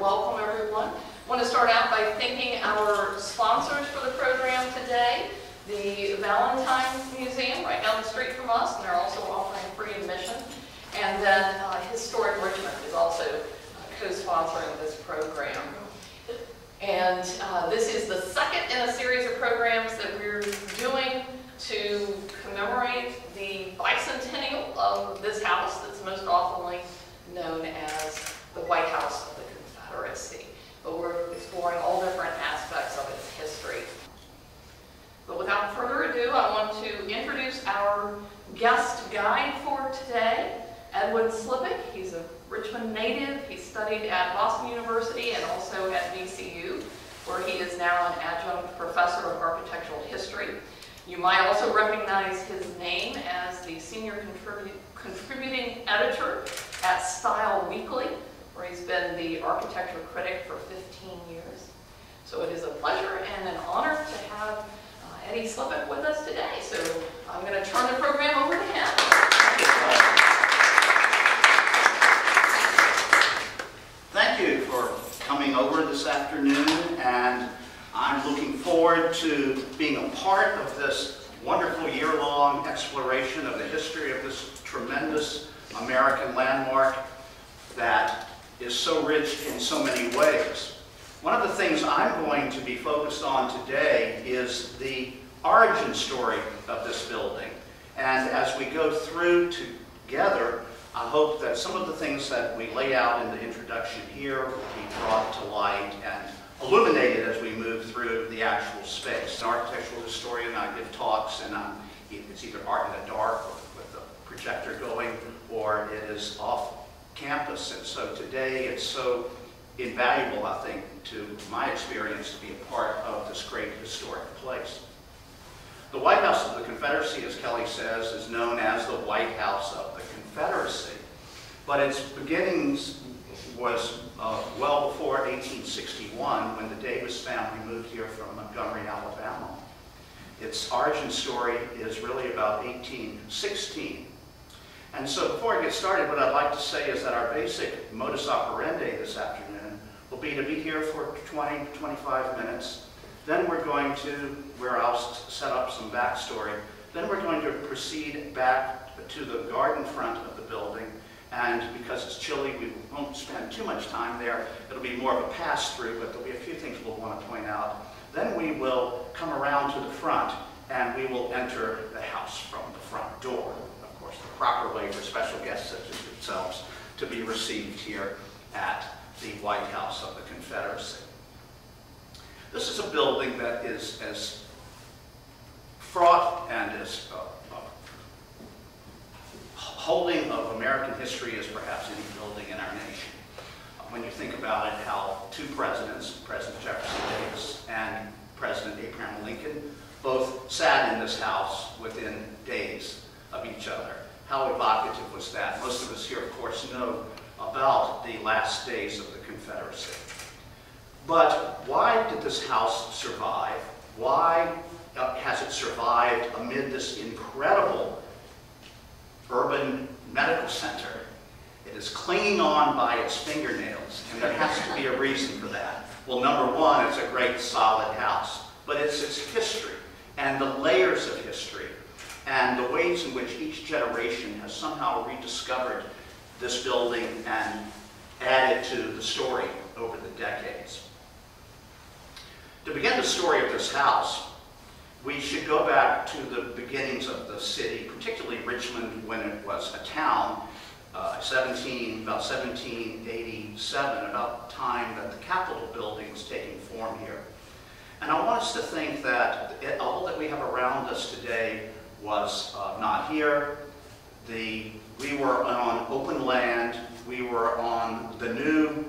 welcome everyone. I want to start out by thanking our sponsors for the program today. The Valentine's Museum right down the street from us, and they're also offering free admission. And then Historic Richmond is also co-sponsoring this program. And this is the second in a series of programs that we're doing to commemorate the bicentennial of this house that's most oftenly known as the White House of the Confederacy. But we're exploring all different aspects of its history. But without further ado, I want to introduce our guest guide for today, Edwin Slipek. He's a Richmond native. He studied at Boston University and also at VCU, where he is now an adjunct professor of architectural history. You might also recognize his name as the senior contributing editor at Style Weekly, where he's been the architecture critic for 15 years. So it is a pleasure and an honor to have Eddie Slipek with us today. So I'm going to turn the program over to him. Thank you for coming over this afternoon, and I'm looking forward to being a part of this wonderful year-long exploration of the history of this tremendous American landmark that is so rich in so many ways. One of the things I'm going to be focused on today is the origin story of this building. And as we go through together, I hope that some of the things that we lay out in the introduction here will be brought to light and illuminated as we move through the actual space. An architectural historian, I give talks, and it's either art in the dark with the projector going, or it is off campus. And so today it's so invaluable, I think, to my experience to be a part of this great historic place. The White House of the Confederacy, as Kelly says, is known as the White House of the Confederacy. But its beginnings was well before 1861, when the Davis family moved here from Montgomery, Alabama. Its origin story is really about 1816. And so before I get started, what I'd like to say is that our basic modus operandi this afternoon will be to be here for 20 to 25 minutes. Then we're going to, where I'll set up some backstory, then we're going to proceed back to the garden front of the building. And because it's chilly, we won't spend too much time there. It'll be more of a pass-through, but there'll be a few things we'll want to point out. Then we will come around to the front, and we will enter the house from the front door. Of course, the proper way for special guests such as yourselves to be received here at the White House of the Confederacy. This is a building that is as fraught and as holding of American history as perhaps any building in our nation. When you think about it, how two presidents, President Jefferson Davis and President Abraham Lincoln, both sat in this house within days of each other. How evocative was that? Most of us here, of course, know about the last days of the Confederacy. But why did this house survive? Why has it survived amid this incredible urban medical center? It is clinging on by its fingernails, and there has to be a reason for that. Well, number one, it's a great solid house, but it's its history and the layers of history and the ways in which each generation has somehow rediscovered this building and added to the story over the decades. To begin the story of this house, we should go back to the beginnings of the city, particularly Richmond when it was a town, about 1787, about the time that the Capitol building was taking form here. And I want us to think that all that we have around us today was not here. We were on open land. We were on the new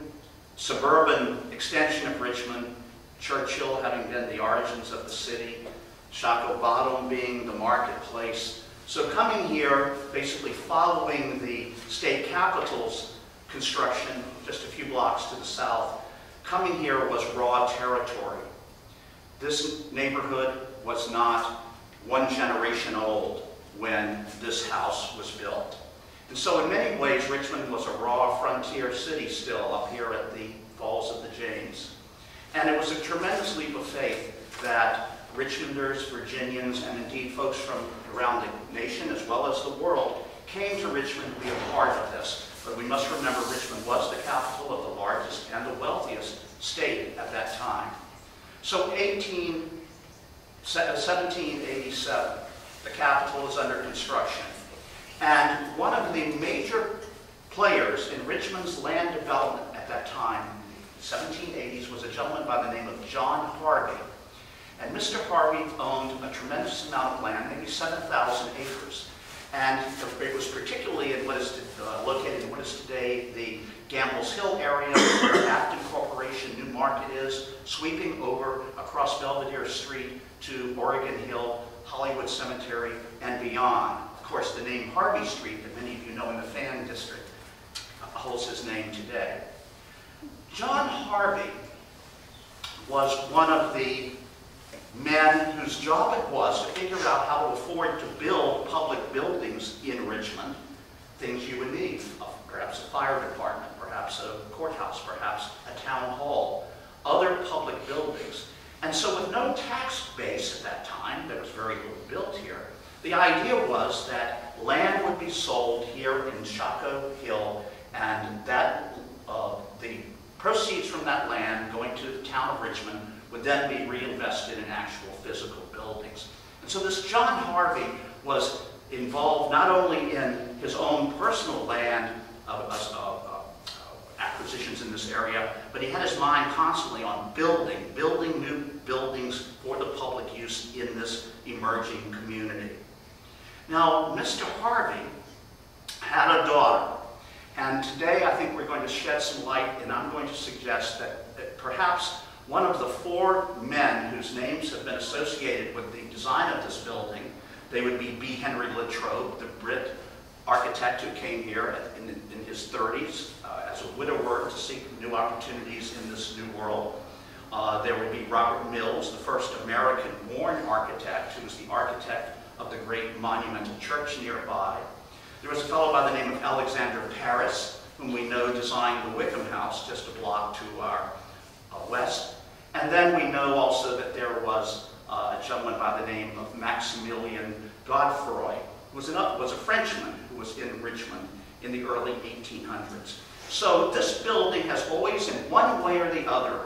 suburban extension of Richmond, Churchill having been the origins of the city, Shockoe Bottom being the marketplace. So coming here, basically following the state capitol's construction just a few blocks to the south, coming here was raw territory. This neighborhood was not one generation old when this house was built. And so in many ways, Richmond was a raw frontier city still up here at the Falls of the James. And it was a tremendous leap of faith that Richmonders, Virginians, and indeed folks from around the nation as well as the world came to Richmond to be a part of this. But we must remember Richmond was the capital of the largest and the wealthiest state at that time. So 1787, the capital is under construction. And one of the major players in Richmond's land development at that time, 1780s, was a gentleman by the name of John Harvey. And Mr. Harvey owned a tremendous amount of land, maybe 7,000 acres. And it was particularly in what is located in what is today the Gamble's Hill area, where Acton Corporation New Market is, sweeping over across Belvedere Street to Oregon Hill, Hollywood Cemetery, and beyond. Of course, the name Harvey Street, that many of you know in the Fan District, holds his name today. John Harvey was one of the men whose job it was to figure out how to afford to build public buildings in Richmond, things you would need, perhaps a fire department, perhaps a courthouse, perhaps a town hall, other public buildings. And so with no tax base at that time, there was very little built here, the idea was that land would be sold here in Chaco Hill, and that the proceeds from that land going to the town of Richmond would then be reinvested in actual physical buildings. And so this John Harvey was involved not only in his own personal land acquisitions in this area, but he had his mind constantly on building new buildings for the public use in this emerging community. Now, Mr. Harvey had a daughter, and today I think we're going to shed some light, and I'm going to suggest that perhaps one of the four men whose names have been associated with the design of this building, they would be B. Henry Latrobe, the Brit architect who came here in his 30s as a widower to seek new opportunities in this new world. There would be Robert Mills, the first American-born architect, who was the architect of the great monumental church nearby. There was a fellow by the name of Alexander Paris, whom we know designed the Wickham House just a block to our west. And then we know also that there was a gentleman by the name of Maximilien Godefroy, who was a Frenchman who was in Richmond in the early 1800s. So this building has always, in one way or the other,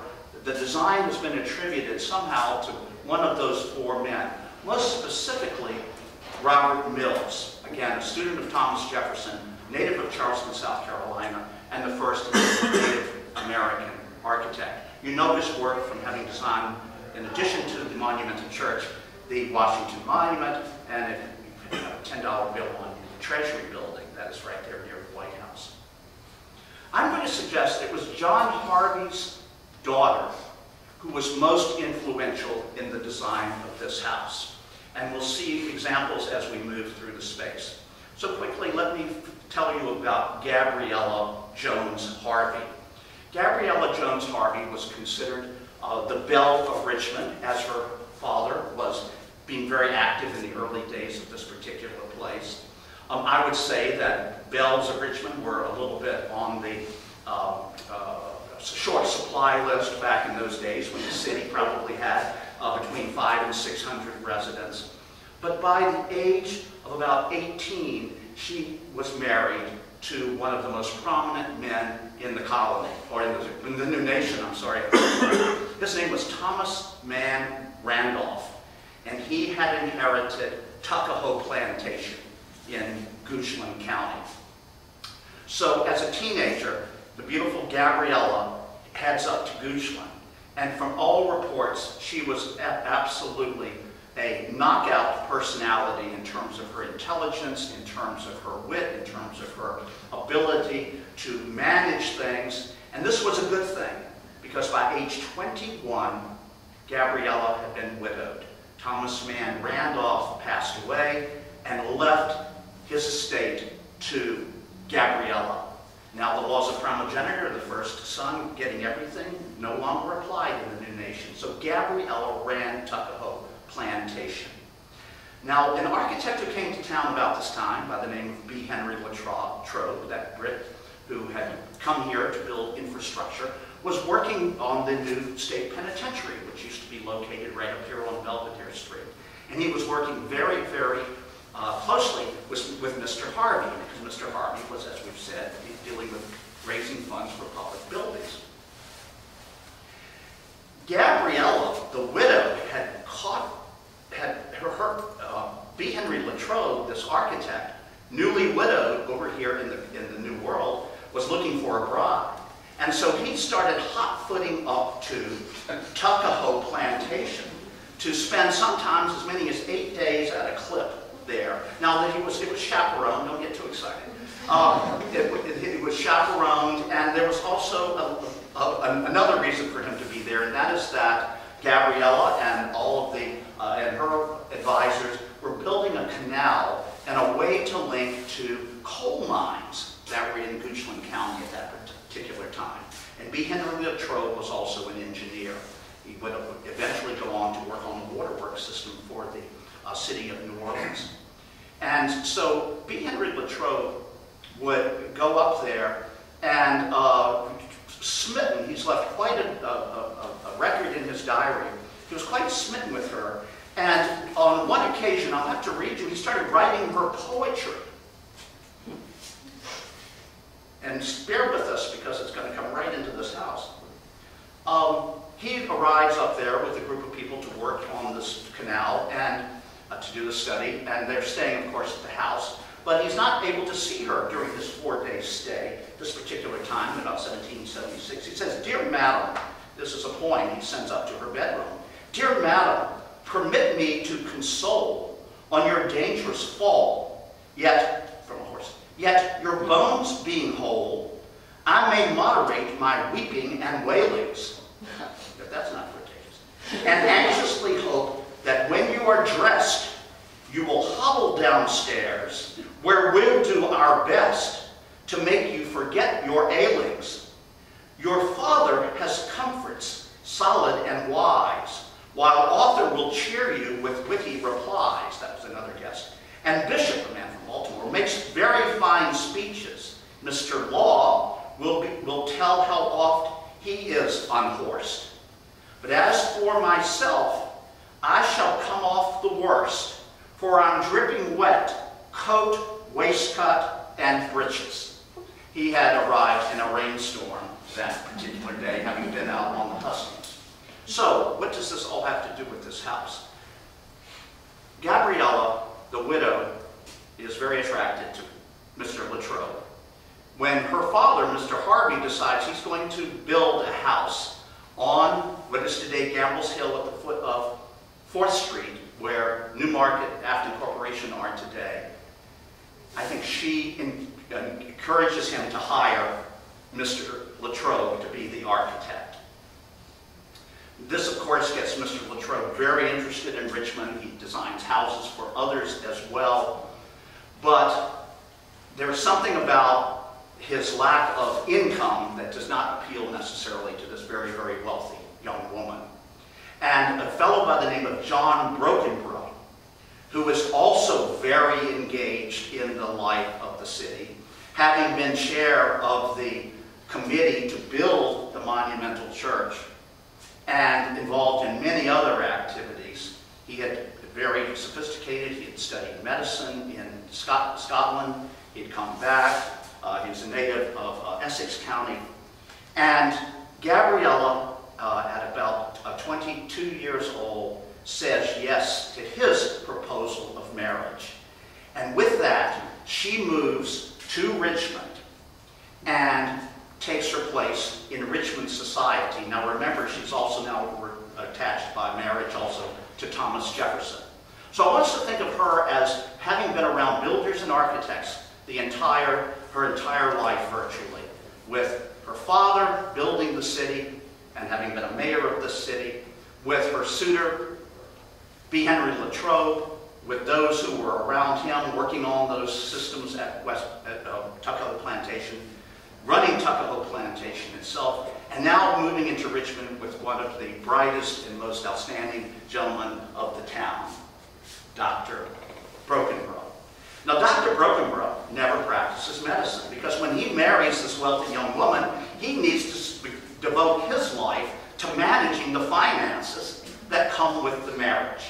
the design has been attributed somehow to one of those four men, most specifically Robert Mills, again, a student of Thomas Jefferson, native of Charleston, South Carolina, and the first native American architect. You know his work from having designed, in addition to the monumental church, the Washington Monument, and if you have a $10 bill on the Treasury building, that is right there near the White House. I'm going to suggest it was John Harvey's daughter who was most influential in the design of this house. And we'll see examples as we move through the space. So quickly, let me tell you about Gabriella Jones Harvey. Gabriella Jones Harvey was considered the belle of Richmond, as her father was being very active in the early days of this particular place. I would say that belles of Richmond were a little bit on the short supply list back in those days, when the city probably had between 500 and 600 residents. But by the age of about 18, she was married to one of the most prominent men in the colony, or in the new nation, I'm sorry. His name was Thomas Mann Randolph, and he had inherited Tuckahoe Plantation in Goochland County. So as a teenager, the beautiful Gabriella heads up to Goochland, and from all reports, she was absolutely a knockout personality in terms of her intelligence, in terms of her wit, in terms of her ability to manage things. And this was a good thing, because by age 21, Gabriella had been widowed. Thomas Mann Randolph passed away and left his estate to Gabriella. Now the laws of primogeniture, the first son getting everything, no longer applied in the new nation. So Gabriella ran Tuckahoe Plantation. Now, an architect who came to town about this time by the name of B. Henry Latrobe, that Brit who had come here to build infrastructure, was working on the new state penitentiary, which used to be located right up here on Belvedere Street. And he was working very, very closely with Mr. Harvey, because Mr. Harvey was, as we've said, dealing with raising funds for public buildings. Gabriella, the widow, had B. Henry Latrobe, this architect, newly widowed over here in the New World, was looking for a bride. And so he started hot-footing up to Tuckahoe Plantation to spend sometimes as many as 8 days at a clip there. Now, it was chaperoned, don't get too excited. It was chaperoned, and there was also another reason for him to be there, and that is that Gabriella and all of and her advisors were building a canal and a way to link to coal mines that were in Goochland County at that particular time. And B. Henry Latrobe was also an engineer. He would eventually go on to work on the waterworks system for the city of New Orleans. And so B. Henry Latrobe would go up there and smitten, he's left quite a record in his diary. He was quite smitten with her. And on one occasion, I'll have to read you, he started writing her poetry. And bear with us because it's going to come right into this house. He arrives up there with a group of people to work on this canal and to do the study, and they're staying, of course, at the house. But he's not able to see her during this 4-day stay, this particular time, in about 1776. He says, "Dear Madam," this is a poem he sends up to her bedroom, "Dear Madam, permit me to console on your dangerous fall, yet," from a horse, "yet your bones being whole, I may moderate my weeping and wailings." If that's not flirtatious. "And anxiously hope that when you are dressed, you will hobble downstairs, where we'll do our best to make you forget your ailings. Your father has comforts, solid and wise, while author will cheer you with witty replies." That was another guest. "And Bishop," a man from Baltimore, "makes very fine speeches. Mr. Law will tell how oft he is unhorsed. But as for myself, I shall come off the worst, for I'm dripping wet, coat, waistcoat, and breeches." He had arrived in a rainstorm that particular day, having been out on the hustings. So, what does this all have to do with this house? Gabriella, the widow, is very attracted to Mr. Latrobe. When her father, Mr. Harvey, decides he's going to build a house on what is today Gamble's Hill at the foot of 4th Street, where Newmarket, Afton Corporation are today, I think she encourages him to hire Mr. Latrobe to be the architect. This, of course, gets Mr. Latrobe very interested in Richmond. He designs houses for others as well. But there's something about his lack of income that does not appeal necessarily to this very, very wealthy young woman. And a fellow by the name of John Brokenborough, who is also very engaged in the life of the city, having been chair of the committee to build the monumental church and involved in many other activities. He had very sophisticated. He had studied medicine in Scotland. He had come back. He was a native of Essex County. And Gabriella, at about 22 years old, says yes to his proposal of marriage. And with that, she moves to Richmond and takes her place in Richmond society. Now remember, she's also now attached by marriage also to Thomas Jefferson. So I want us to think of her as having been around builders and architects her entire life virtually, with her father building the city and having been a mayor of the city, with her suitor, B. Henry Latrobe, with those who were around him working on those systems at Tuckahoe Plantation, running Tuckahoe Plantation itself, and now moving into Richmond with one of the brightest and most outstanding gentlemen of the town, Dr. Brokenborough. Now, Dr. Brokenborough never practices medicine, because when he marries this wealthy young woman, he needs to devote his life to managing the finances that come with the marriage.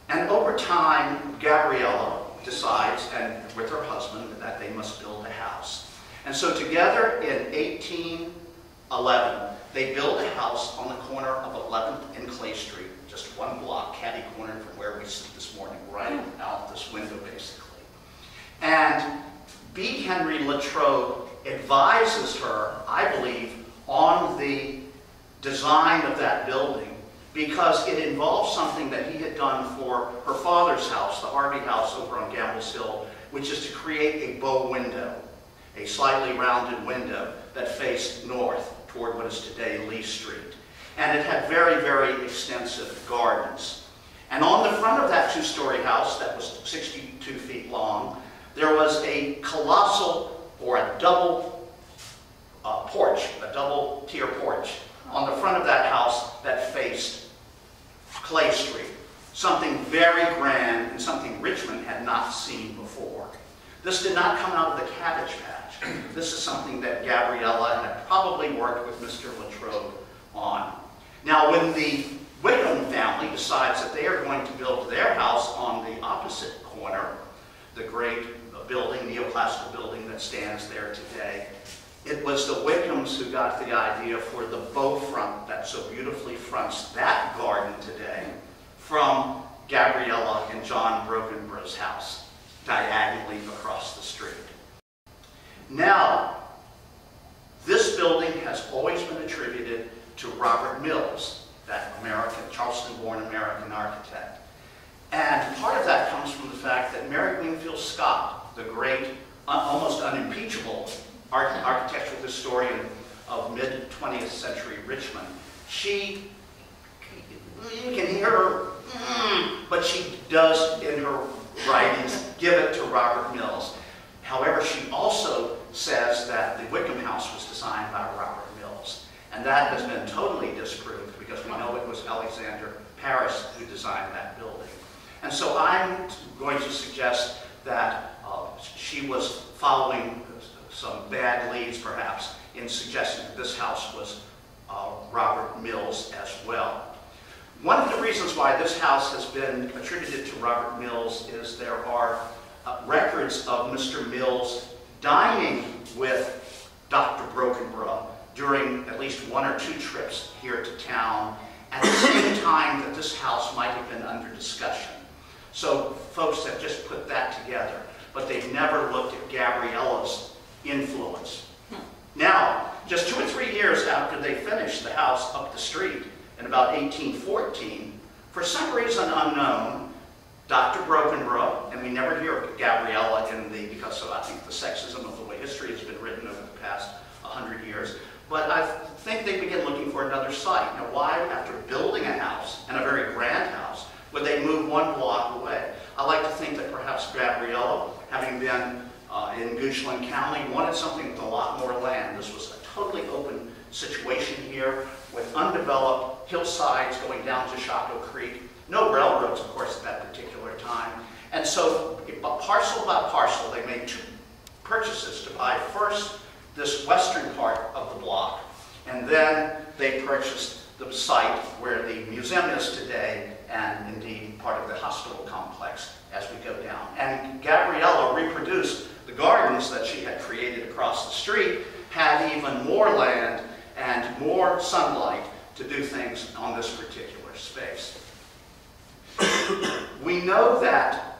And over time, Gabriella decides, and with her husband, that they must build a house. And so together in 1811, they build a house on the corner of 11th and Clay Street, just one block, catty-corner from where we sit this morning, right out this window, basically. And B. Henry Latrobe advises her, I believe, on the design of that building, because it involved something that he had done for her father's house, the Harvey house over on Gamble's Hill, which is to create a bow window, a slightly rounded window that faced north toward what is today Lee Street. And it had very, very extensive gardens. And on the front of that two-story house that was 62 feet long, there was a colossal, or a double porch, a double-tier porch, on the front of that house that faced Clay Street. Something very grand and something Richmond had not seen before. This did not come out of the Cabbage Patch. This is something that Gabriella had probably worked with Mr. Latrobe on. Now, when the Wickham family decides that they are going to build their house on the opposite corner, the great building, neoclassical building that stands there today, it was the Wickhams who got the idea for the bow front that so beautifully fronts that garden today from Gabriella and John Brokenborough's house, diagonally across the street. Now, this building has always been attributed to Robert Mills, that American, Charleston-born American architect. And part of that comes from the fact that Mary Wingfield Scott, the great, almost unimpeachable architectural historian of mid-20th century Richmond, you can hear her, but she does in her writings give it to Robert Mills. However, she also says that the Wickham House was designed by Robert Mills. And that has been totally disproved because we know it was Alexander Paris who designed that building. And so I'm going to suggest that she was following some bad leads, perhaps, in suggesting that this house was Robert Mills as well. One of the reasons why this house has been attributed to Robert Mills is there are records of Mr. Mills dining with Dr. Brokenborough during at least one or two trips here to town at the same time that this house might have been under discussion. So folks have just put that together, but they've never looked at Gabriella's influence. Now, just 2 or 3 years after they finished the house up the street in about 1814, for some reason unknown, Dr. Brokenborough, and we never hear of Gabriella because of, I think, the sexism of the way history has been written over the past 100 years, but I think they begin looking for another site. Now, why, after building a house, and a very grand house, would they move one block away? I like to think that perhaps Gabriella, having been in Goochland County, wanted something with a lot more land. This was a totally open situation here with undeveloped hillsides going down to Chateau Creek. No railroads, of course, at that particular time. And so, parcel by parcel, they made 2 purchases to buy first this western part of the block, and then they purchased the site where the museum is today, and indeed part of the hospital complex as we go down. And Gabriella reproduced the gardens that she had created across the street, had even more land and more sunlight to do things on this particular space. We know that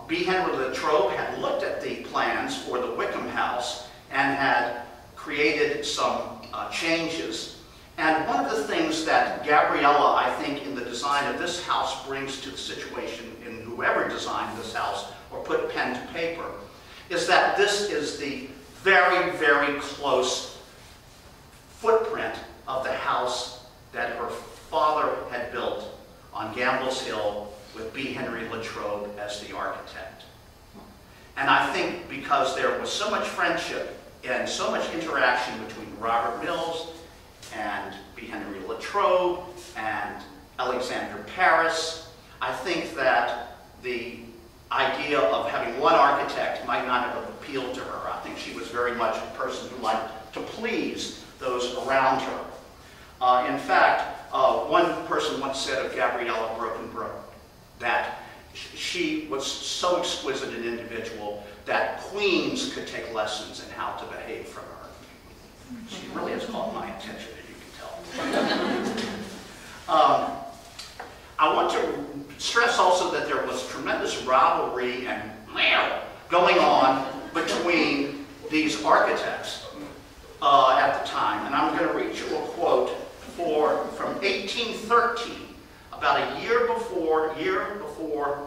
B. Henry Latrobe had looked at the plans for the Wickham House and had created some changes. And one of the things that Gabriella, I think, in the design of this house brings to the situation in whoever designed this house or put pen to paper is that this is the very, very close footprint of the house that her father had built on Gamble's Hill with B. Henry Latrobe as the architect. And I think because there was so much friendship and so much interaction between Robert Mills and B. Henry Latrobe and Alexander Paris, I think that the idea of having one architect might not have appealed to her. I think she was very much a person who liked to please those around her. In fact, one person once said of Gabriella Brokenborough that she was so exquisite an individual that queens could take lessons in how to behave from her. She really has caught my attention, as you can tell. I want to stress also that there was tremendous rivalry and going on between these architects at the time. And I'm going to read you a quote from 1813, about a year before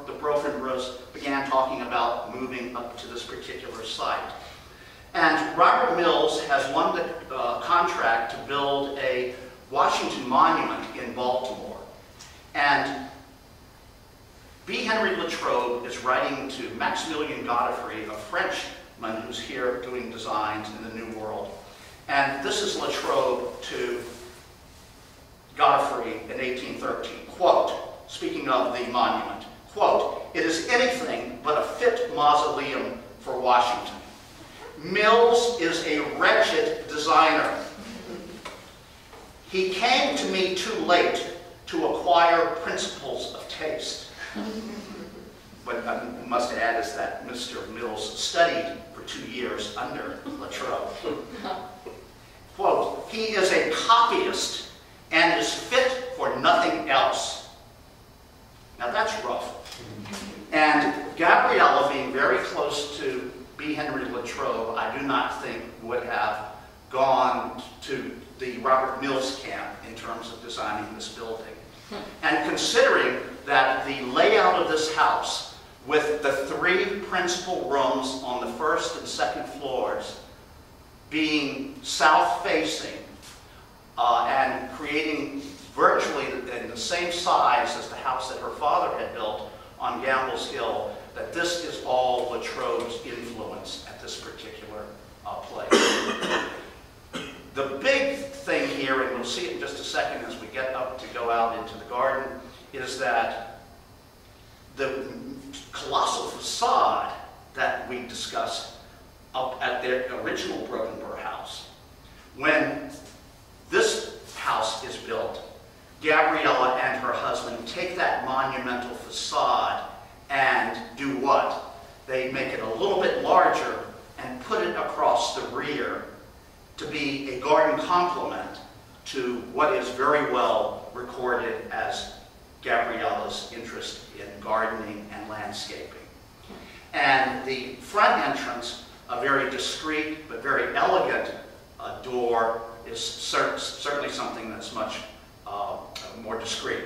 the Brokenboroughs began talking about moving up to this particular site. And Robert Mills has won the contract to build a Washington monument in Baltimore. And B. Henry Latrobe is writing to Maximilian Godefroy, a Frenchman who's here doing designs in the New World. And this is Latrobe to Godefroy in 1813. Quote, speaking of the monument, quote, "It is anything but a fit mausoleum for Washington. Mills is a wretched designer. He came to me too late to acquire principles of taste." What I must add is that Mr. Mills studied for 2 years under Latrobe. Quote, "He is a copyist and is fit for nothing else." Now that's rough. And Gabriella, being very close to B. Henry Latrobe, I do not think would have gone to the Robert Mills camp in terms of designing this building. And considering that the layout of this house, with the 3 principal rooms on the first and second floors being south-facing and creating virtually in the same size as the house that her father had built on Gamble's Hill, that this is all Latrobe's influence at this particular place. The big thing here, and we'll see it in just a second as we get up to go out into the garden, is that the colossal facade that we discussed up at their original Brokenborough house, when this house is built, Gabriella and her husband take that monumental facade and do what? They make it a little bit larger and put it across the rear to be a garden complement to what is very well recorded as Gabriella's interest in gardening and landscaping. And the front entrance, a very discreet but very elegant door, is certainly something that's much more discreet.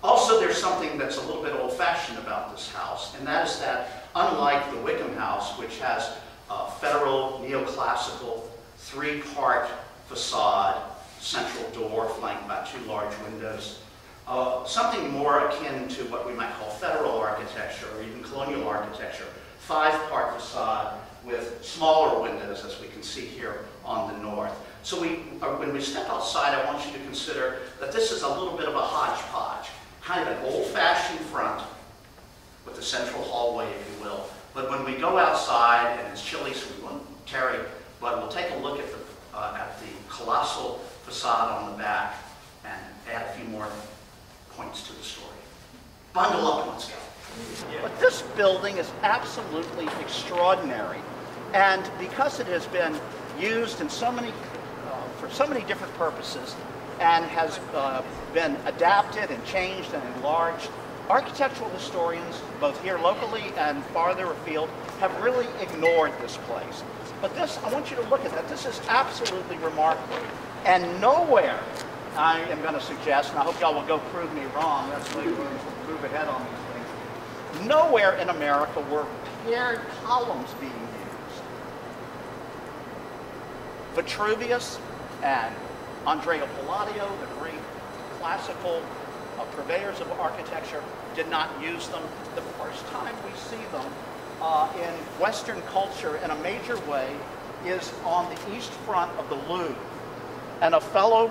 Also, there's something that's a little bit old-fashioned about this house, and that is that, unlike the Wickham House, which has a federal, neoclassical, 3-part facade, central door flanked by 2 large windows, something more akin to what we might call federal architecture or even colonial architecture, 5-part facade with smaller windows, as we can see here on the north. So when we step outside, I want you to consider that this is a little bit of a hodgepodge, kind of an old-fashioned front with a central hallway, if you will. But when we go outside, and it's chilly, so we won't tarry, but we'll take a look at the colossal facade on the back and add a few more points to the story. Bundle up and let's go. But this building is absolutely extraordinary. And because it has been used in for so many different purposes and has been adapted and changed and enlarged, architectural historians, both here locally and farther afield, have really ignored this place. But this, I want you to look at that. This is absolutely remarkable. And nowhere, I am going to suggest, and I hope y'all will go prove me wrong, that's the way we're going to move ahead on these things, nowhere in America were paired columns being used. Vitruvius and Andrea Palladio, the great classical purveyors of architecture, did not use them. The first time we see them in Western culture in a major way is on the east front of the Louvre. And a fellow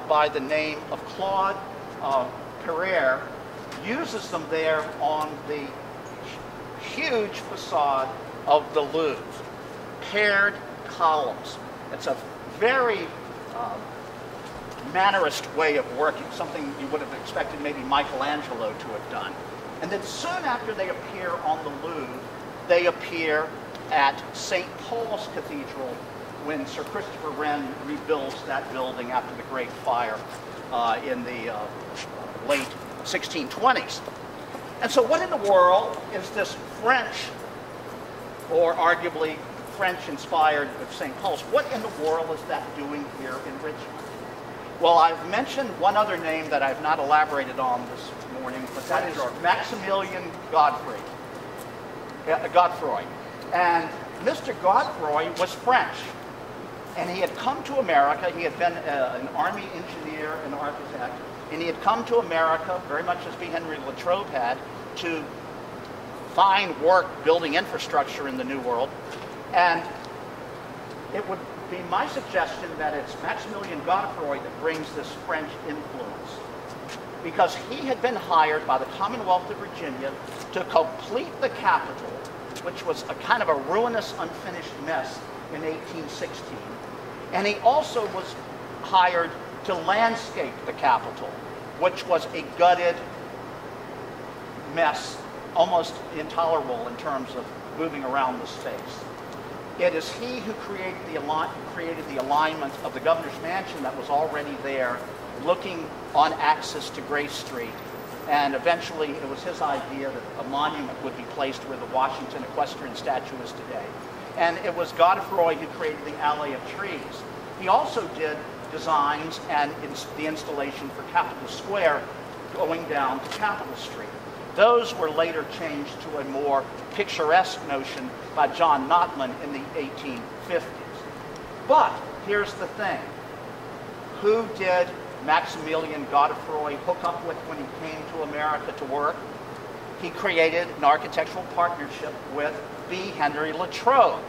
by the name of Claude Perrier uses them there on the huge facade of the Louvre. Paired columns. It's a very mannerist way of working, something you would have expected maybe Michelangelo to have done. And then soon after they appear on the Louvre, they appear at St. Paul's Cathedral when Sir Christopher Wren rebuilds that building after the Great Fire in the late 1620s. And so what in the world is this French, or arguably French-inspired of St. Paul's, what in the world is that doing here in Richmond? Well, I've mentioned one other name that I've not elaborated on this morning, but that is Maximilian Godefroy. And Mr. Godefroy was French, and he had come to America. He had been an army engineer and architect, and he had come to America, very much as B. Henry Latrobe had, to find work building infrastructure in the New World. And it would be my suggestion that it's Maximilian Godefroy that brings this French influence, because he had been hired by the Commonwealth of Virginia to complete the Capitol, which was a kind of a ruinous, unfinished mess in 1816. And he also was hired to landscape the Capitol, which was a gutted mess, almost intolerable in terms of moving around the space. It is he who created the alignment of the governor's mansion that was already there, looking on axis to Grace Street. And eventually it was his idea that a monument would be placed where the Washington equestrian statue is today. And it was Godefroy who created the Alley of Trees. He also did designs and the installation for Capitol Square going down to Capitol Street. Those were later changed to a more picturesque notion by John Notman in the 1850s. But here's the thing. Who did Maximilian Godefroy hook up with when he came to America to work? He created an architectural partnership with B. Henry Latrobe,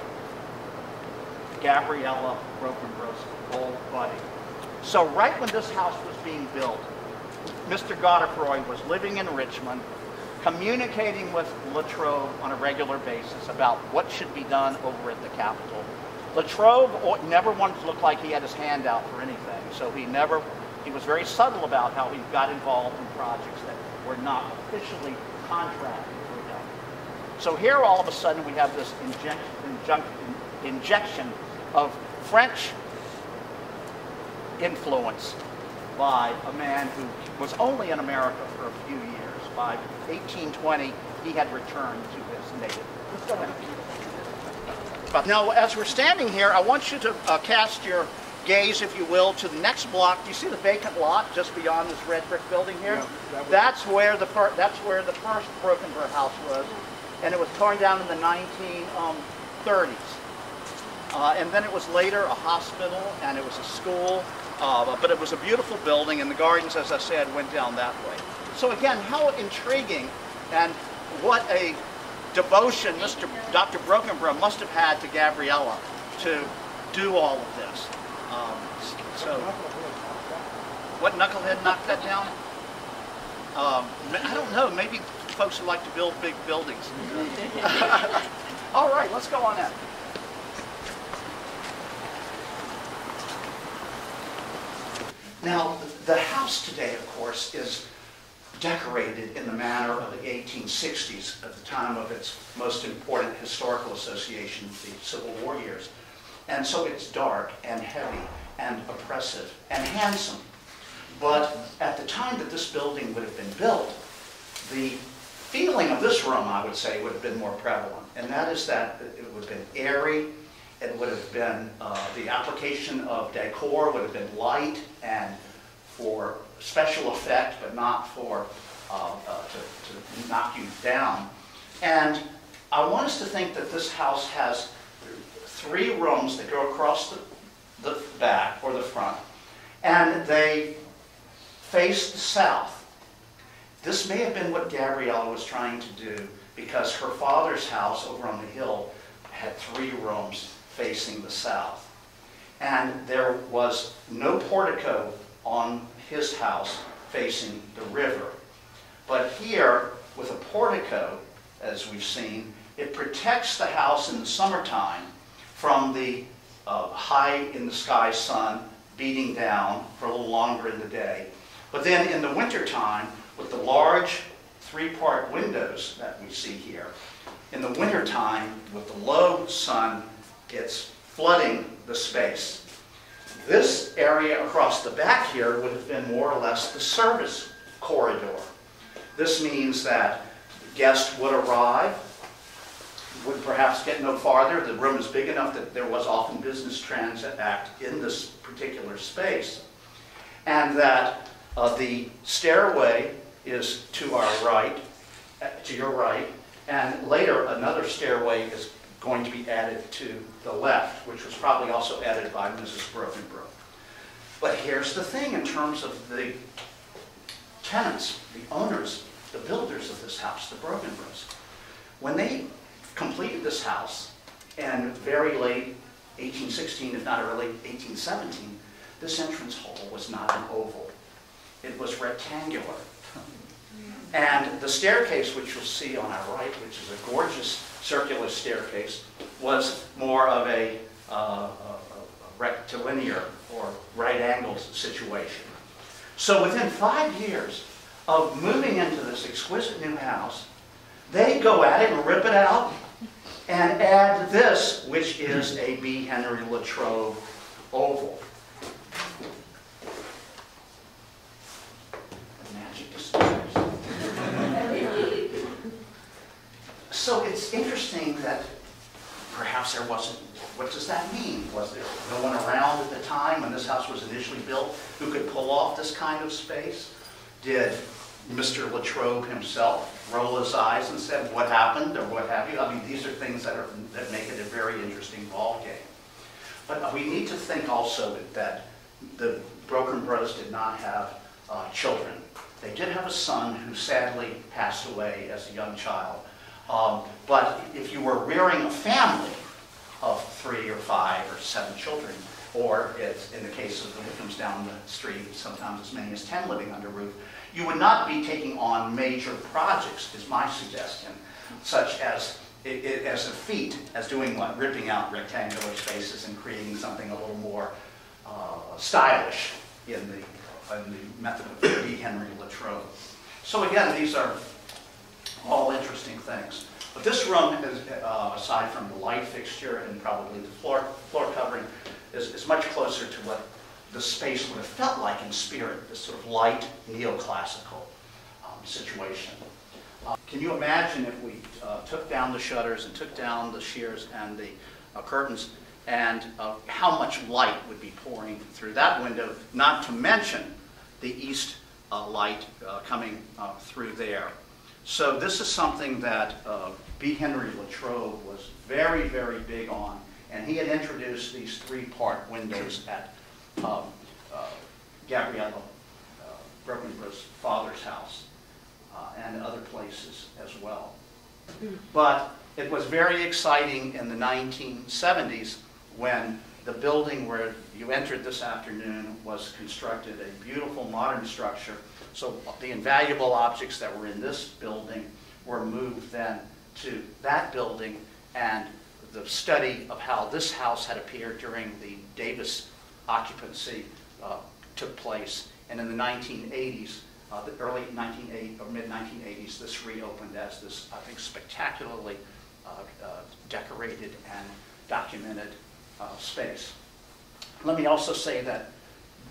Gabriella Brokenborough's old buddy. So right when this house was being built, Mr. Godefroy was living in Richmond, communicating with Latrobe on a regular basis about what should be done over at the Capitol. Latrobe never wanted to look like he had his hand out for anything, so he was very subtle about how he got involved in projects that were not officially contracted for him. So here all of a sudden we have this injection of French influence by a man who was only in America for a few years. By 1820, he had returned to his native. Let's go ahead. Now, as we're standing here, I want you to cast your gaze, if you will, to the next block. Do you see the vacant lot just beyond this red brick building here? Yeah, that's where the first Brokenborough house was, and it was torn down in the 1930s. And then it was later a hospital, and it was a school, but it was a beautiful building, and the gardens, as I said, went down that way. So again, how intriguing, and what a devotion Dr. Brokenborough must have had to Gabriella to do all of this. So, what knucklehead knocked that down? I don't know. Maybe folks who like to build big buildings. All right, let's go on in. Now, the house today, of course, is decorated in the manner of the 1860s, at the time of its most important historical association, the Civil War years. And so it's dark and heavy and oppressive and handsome. But at the time that this building would have been built, the feeling of this room, I would say, would have been more prevalent. And that is that it would have been airy. It would have been, the application of decor would have been light and for special effect, but not for to knock you down. And I want us to think that this house has 3 rooms that go across the back or the front, and they face the south. This may have been what Gabriella was trying to do, because her father's house over on the hill had 3 rooms facing the south. And there was no portico on his house facing the river. But here, with a portico, as we've seen, it protects the house in the summertime from the high in the sky sun beating down for a little longer in the day. But then in the wintertime, with the large three-part windows that we see here, in the wintertime, with the low sun, it's flooding the space. This area across the back here would have been more or less the service corridor. This means that guests would arrive, would perhaps get no farther. The room is big enough that there was often business transact in this particular space. And that the stairway is to our right, to your right, and later another stairway is going to be added to the left, which was probably also added by Mrs. Brokenbrook. But here's the thing in terms of the tenants, the owners, the builders of this house, the Brokenbrooks. When they completed this house in very late 1816, if not early 1817, this entrance hall was not an oval. It was rectangular. And the staircase, which you'll see on our right, which is a gorgeous circular staircase, was more of a rectilinear or right-angled situation. So within 5 years of moving into this exquisite new house, they go at it and rip it out and add this, which is a B. Henry Latrobe oval. The magic disappears. So it's interesting that perhaps there wasn't, what does that mean? Was there no one around at the time when this house was initially built who could pull off this kind of space? Did Mr. Latrobe himself roll his eyes and said, what happened, or what have you? I mean, these are things that make it a very interesting ball game. But we need to think also that the Brokenbros did not have children. They did have a son who sadly passed away as a young child. But if you were rearing a family of 3 or 5 or 7 children, or in the case of the Wickhams down the street, sometimes as many as 10 living under roof, you would not be taking on major projects, is my suggestion, such as a feat, as doing what? Ripping out rectangular spaces and creating something a little more stylish in the method of B. Henry Latrobe. So again, these are all interesting things. But this room, is, aside from the light fixture and probably the floor covering, is much closer to what the space would have felt like in spirit, this sort of light neoclassical situation. Can you imagine if we took down the shutters and took down the shears and the curtains, and how much light would be pouring through that window, not to mention the east light coming through there. So this is something that B. Henry Latrobe was very, very big on, and he had introduced these 3-part windows at Gabriella Brokenbrook's father's house and other places as well. But it was very exciting in the 1970s when the building where you entered this afternoon was constructed, a beautiful modern structure. So the invaluable objects that were in this building were moved then to that building, and the study of how this house had appeared during the Davis occupancy took place. And in the 1980s, the early 1980s or mid-1980s, this reopened as this, I think, spectacularly decorated and documented space. Let me also say that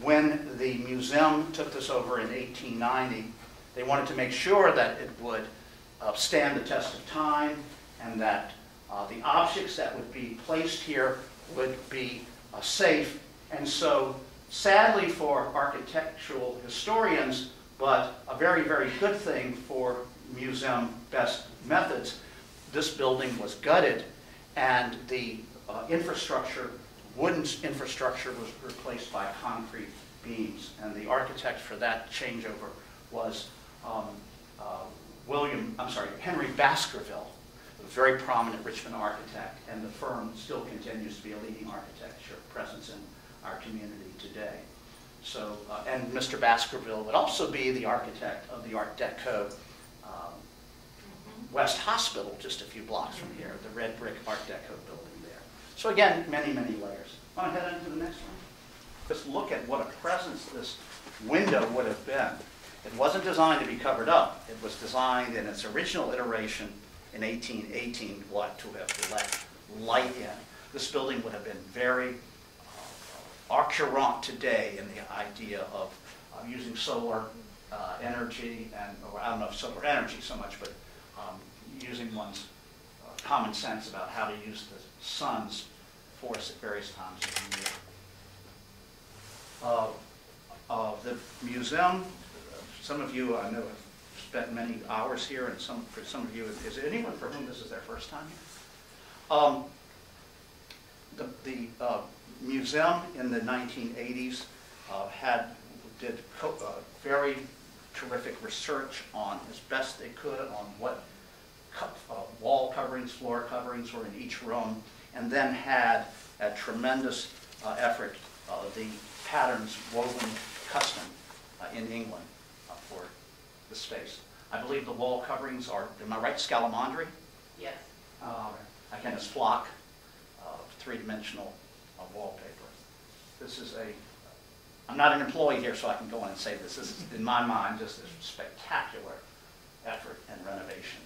when the museum took this over in 1890, they wanted to make sure that it would stand the test of time, and that the objects that would be placed here would be safe. And so, sadly for architectural historians, but a very, very good thing for museum best methods, this building was gutted, and the infrastructure, wooden infrastructure, was replaced by concrete beams. And the architect for that changeover was Henry Baskerville, a very prominent Richmond architect, and the firm still continues to be a leading architecture presence in our community today. So, and Mr. Baskerville would also be the architect of the Art Deco West Hospital, just a few blocks from here, the red brick Art Deco building there. So again, many, many layers. Want to head into the next one? Just look at what a presence this window would have been. It wasn't designed to be covered up. It was designed in its original iteration in 1818, to have let light in. This building would have been very current today in the idea of using solar energy, or I don't know if solar energy so much, but using one's common sense about how to use the sun's force at various times of the year. The museum, some of you I know have spent many hours here, and for some of you, is there anyone for whom this is their first time here? The museum in the 1980s did very terrific research on, as best they could, on what wall coverings, floor coverings were in each room, and then had a tremendous effort, the patterns woven custom in England for the space. I believe the wall coverings are, am I right, Scalamandri? Yes. Again, it's flock, three-dimensional wallpaper. This is I'm not an employee here, so I can go on and say this. This is, in my mind, just a spectacular effort and renovation.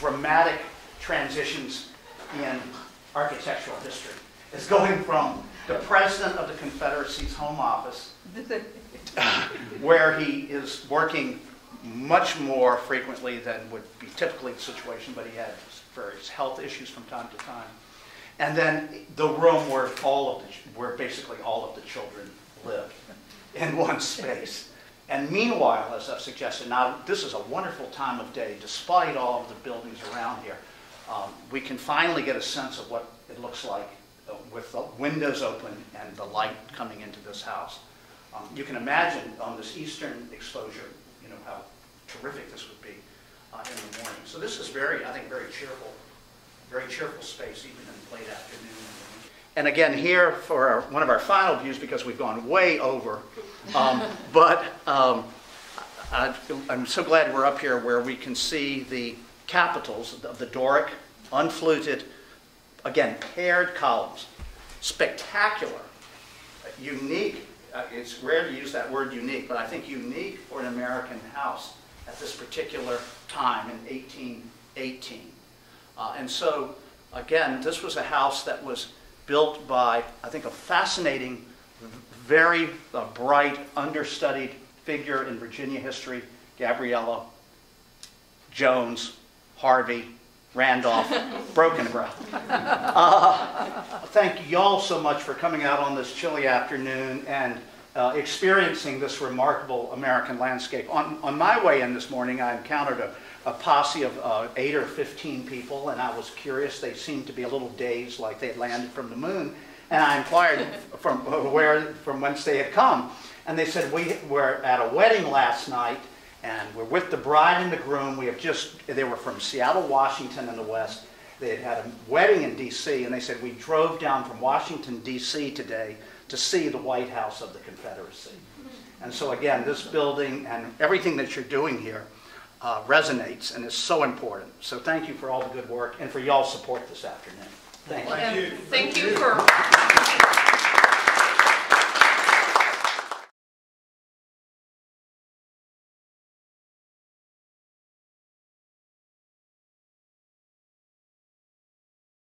Dramatic transitions in architectural history is going from the president of the Confederacy's home office, where he is working much more frequently than would be typically the situation, but he had various health issues from time to time. And then the room where basically all of the children lived in one space. And meanwhile, as I've suggested, now this is a wonderful time of day, despite all of the buildings around here. We can finally get a sense of what it looks like with the windows open and the light coming into this house. You can imagine on this eastern exposure, how terrific this would be in the morning. So this is I think, very cheerful space, even in the late afternoon. And again, here for one of our final views, because we've gone way over, but I'm so glad we're up here where we can see the capitals of the Doric, unfluted, again, paired columns. Spectacular, unique. It's rare to use that word unique, but I think unique for an American house at this particular time in 1818. And so, again, this was a house that was built by, I think, a fascinating, very bright, understudied figure in Virginia history, Gabriella Jones, Harvey, Randolph, Brokenbrough. Thank you all so much for coming out on this chilly afternoon and experiencing this remarkable American landscape. On my way in this morning, I encountered a posse of 8 or 15 people, and I was curious. They seemed to be a little dazed, like they had landed from the moon. And I inquired from whence they had come. And they said, we were at a wedding last night, and we're with the bride and the groom. They were from Seattle, Washington in the West. They had a wedding in D.C., and they said, we drove down from Washington, D.C. today to see the White House of the Confederacy. And so again, this building and everything that you're doing here resonates and is so important. So thank you for all the good work and for y'all's support this afternoon. Thank you. Thank you for